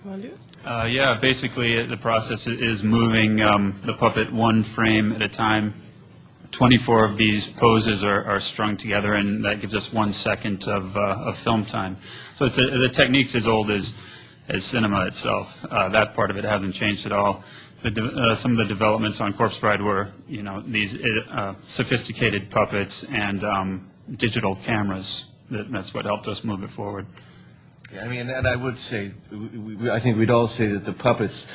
Want to do it? Yeah, basically the process is moving the puppet one frame at a time. 24 of these poses are strung together, and that gives us 1 second of film time. So the technique's as old as cinema itself. That part of it hasn't changed at all. Some of the developments on Corpse Bride were, these sophisticated puppets and digital cameras. That's what helped us move it forward. Yeah, I mean, and I would say, I think we'd all say that the puppets,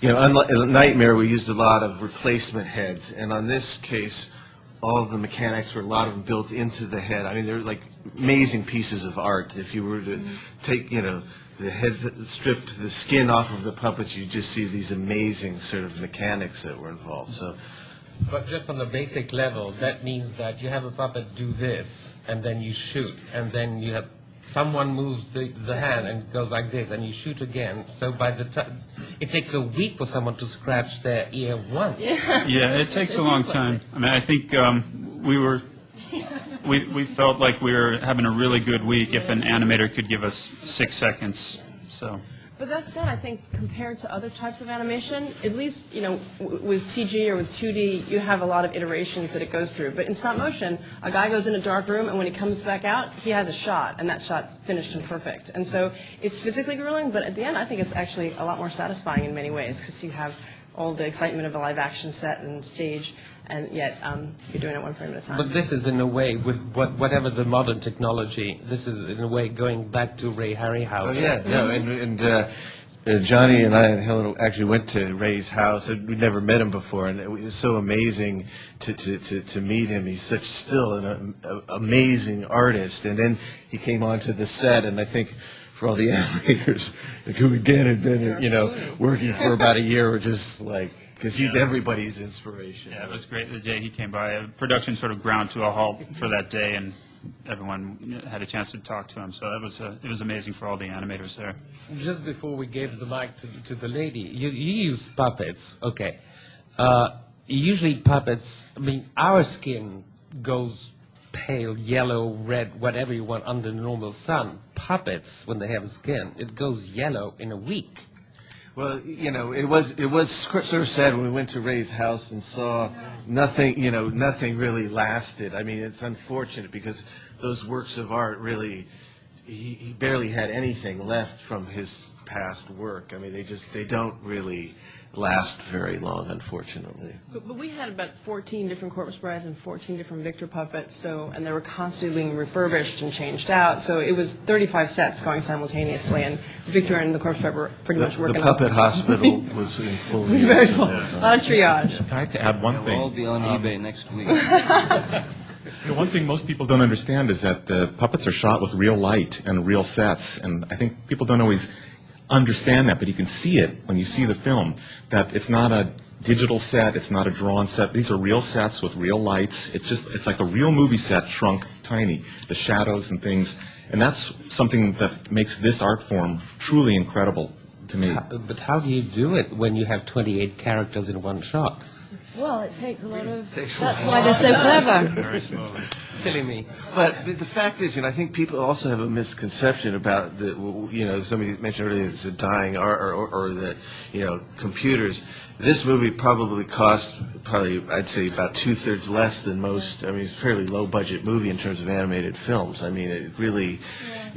unlike Nightmare, we used a lot of replacement heads, and on this case, all of the mechanics were a lot of them built into the head. I mean, they're like amazing pieces of art. If you were to take, the head, strip the skin off of the puppets, you just see these amazing sort of mechanics that were involved. So. But just on the basic level, that means that you have a puppet do this, and then you shoot, and then you have someone moves the hand and goes like this, and you shoot again. So by the time, it takes a week for someone to scratch their ear once. Yeah, it takes a long time. I mean, I think we felt like we were having a really good week if an animator could give us 6 seconds. So. But that said, I think compared to other types of animation, at least, with CG or with 2D, you have a lot of iterations that it goes through. But in stop motion, a guy goes in a dark room, and when he comes back out, he has a shot, and that shot's finished and perfect. And so it's physically grueling, but at the end, I think it's actually a lot more satisfying in many ways, because you have all the excitement of a live-action set and stage, and yet you're doing it one frame at a time. But this is, in a way, with whatever the modern technology, this is, in a way, going back to Ray Harryhausen. Oh, yeah, no, and Johnny and I and Helena actually went to Ray's house. We'd never met him before, and it was so amazing to meet him. He's still an amazing artist. And then he came onto the set, and I think for all the animators who again had been, working for about a year, were just like, because he's everybody's inspiration. Yeah, it was great the day he came by. Production sort of ground to a halt for that day, and everyone had a chance to talk to him. So it was amazing for all the animators there. Just before we gave the mic to the lady, you use puppets, okay. Usually puppets, I mean, our skin goes pale, yellow, red, whatever you want under the normal sun. Puppets, when they have skin, it goes yellow in a week. Well, it was sort of sad when we went to Ray's house and saw nothing really lasted. I mean, it's unfortunate because those works of art really, he barely had anything left from his past work. I mean, they don't really last very long, unfortunately. But we had about 14 different Corpse Brides and 14 different Victor puppets, and they were constantly being refurbished and changed out. So it was 35 sets going simultaneously, and Victor and the Corpse Bride were pretty much working. The puppet hospital was in full. It was very full. A lot of triage. I have to add one thing. We'll all be on eBay next week. One thing most people don't understand is that the puppets are shot with real light and real sets, and I think people don't always understand that, but you can see it when you see the film, that it's not a digital set, it's not a drawn set. These are real sets with real lights. It's like a real movie set shrunk tiny, the shadows and things, and that's something that makes this art form truly incredible to me. But how do you do it when you have 28 characters in one shot? Well, it takes a lot of... That's why they're so clever. Very slowly. Silly me. But the fact is, I think people also have a misconception about somebody mentioned earlier it's a dying art or the, computers. This movie probably cost, I'd say, about 2/3 less than most. I mean, it's a fairly low-budget movie in terms of animated films. I mean, it really,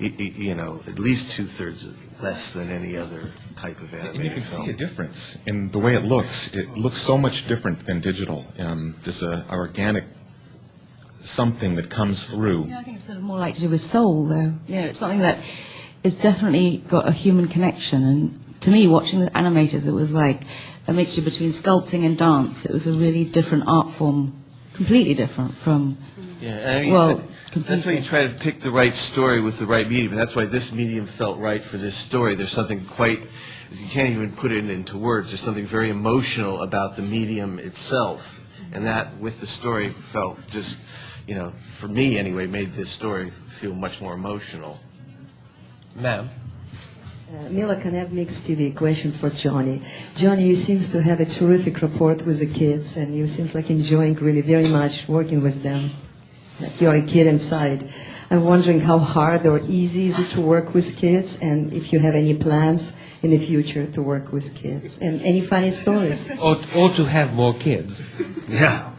at least 2/3 less than any other type of animated film. And you can see a difference in the way it looks. It looks so much different than digital. There's an organic something that comes through. Yeah, I think it's sort of more like to do with soul, though. It's something that it's definitely got a human connection. And to me, watching the animators, it was like a mixture between sculpting and dance. It was a really different art form, completely different from, that's why you try to pick the right story with the right medium. And that's why this medium felt right for this story. There's something you can't even put it into words. There's something very emotional about the medium itself. And that, with the story, felt just, for me anyway, made this story feel much more emotional. Ma'am? Mila Kanev makes to the equation for Johnny. Johnny, you seems to have a terrific rapport with the kids, and you seems like enjoying really very much working with them. Like you're a kid inside. I'm wondering how hard or easy is it to work with kids, and if you have any plans in the future to work with kids, and any funny stories. Or to have more kids. Yeah.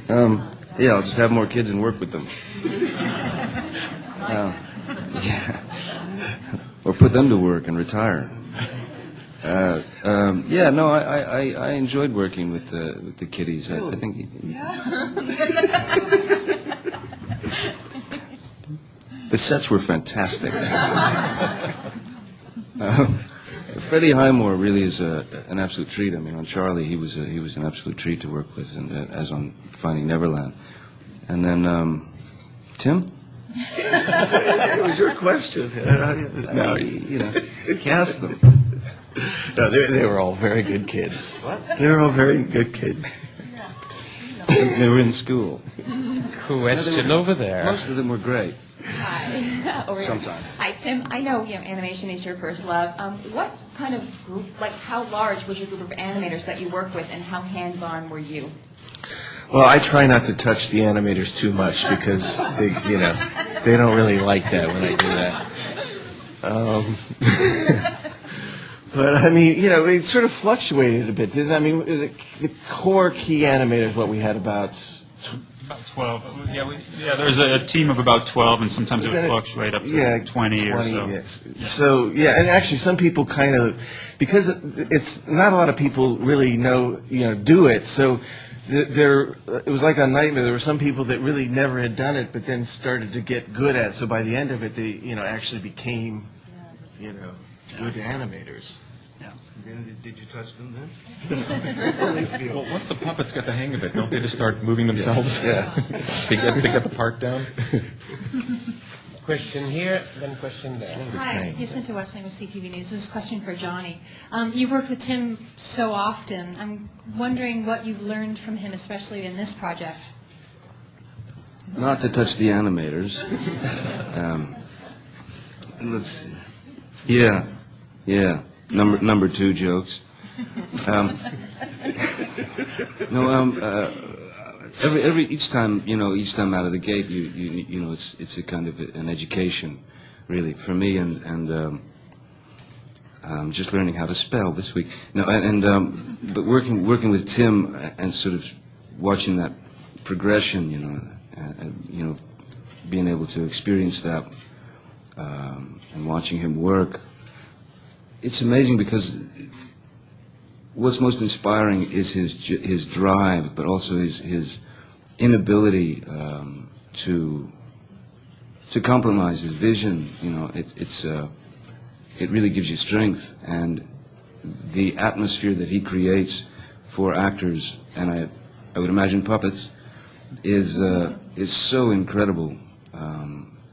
Yeah, I'll just have more kids and work with them. Yeah. Or put them to work and retire. Yeah, no, I enjoyed working with the kiddies. I think. The sets were fantastic. Freddie Highmore really is an absolute treat. I mean, on Charlie, he was an absolute treat to work with, and as on Finding Neverland. And then Tim. It was your question. No, cast them. No, they were all very good kids. What? They were all very good kids. They were in school. Question over there. Most of them were great. Hi. Sometimes. Hi, Tim. I know animation is your first love. What kind of group, like how large was your group of animators that you worked with, and how hands-on were you? Well, I try not to touch the animators too much because they don't really like that when I do that. But I mean, it sort of fluctuated a bit, didn't it? I mean, the core key animators, what we had about 12. Yeah, there's a team of about 12, and sometimes it would fluctuate up to 20 or so. Yes. So, yeah, and actually some people kind of, because it's not a lot of people really do it, so it was like on Nightmare, there were some people that really never had done it, but then started to get good at it, so by the end of it, they, actually became, good animators. Did you touch them then? Well, once the puppets get the hang of it, don't they just start moving themselves? Yeah. they get the part down. Question here, then question there. Hi, Jacinta Westling with CTV News. This is a question for Johnny. You've worked with Tim so often. I'm wondering what you've learned from him, especially in this project. Not to touch the animators. Let's see. Yeah. Number two jokes. Each time out of the gate, it's a kind of an education, really, for me, and just learning how to spell this week. No, but working with Tim and sort of watching that progression, being able to experience that, and watching him work. It's amazing because what's most inspiring is his drive, but also his inability to compromise his vision. It really gives you strength, and the atmosphere that he creates for actors, and I would imagine puppets, is so incredible.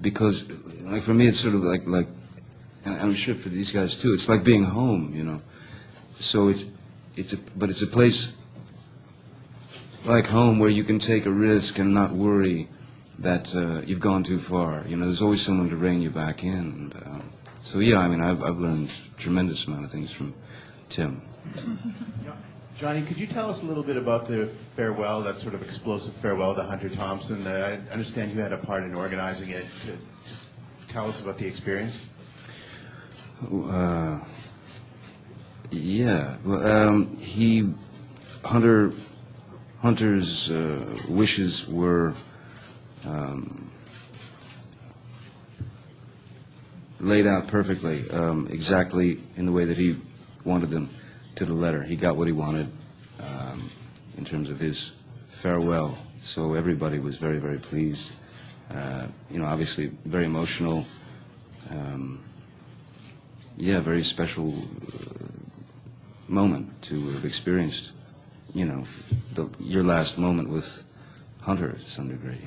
Because, like, for me, it's sort of like. And I'm sure for these guys too, it's like being home, So it's a place like home where you can take a risk and not worry that you've gone too far. There's always someone to rein you back in. And, so yeah, I mean, I've learned a tremendous amount of things from Tim. Johnny, could you tell us a little bit about the farewell, that sort of explosive farewell to Hunter Thompson? I understand you had a part in organizing it. Just tell us about the experience. Yeah. Well, Hunter's wishes were laid out perfectly, exactly in the way that he wanted them to the letter. He got what he wanted in terms of his farewell. So everybody was very, very pleased. Obviously very emotional. Yeah, very special moment to have experienced, your last moment with Hunter to some degree,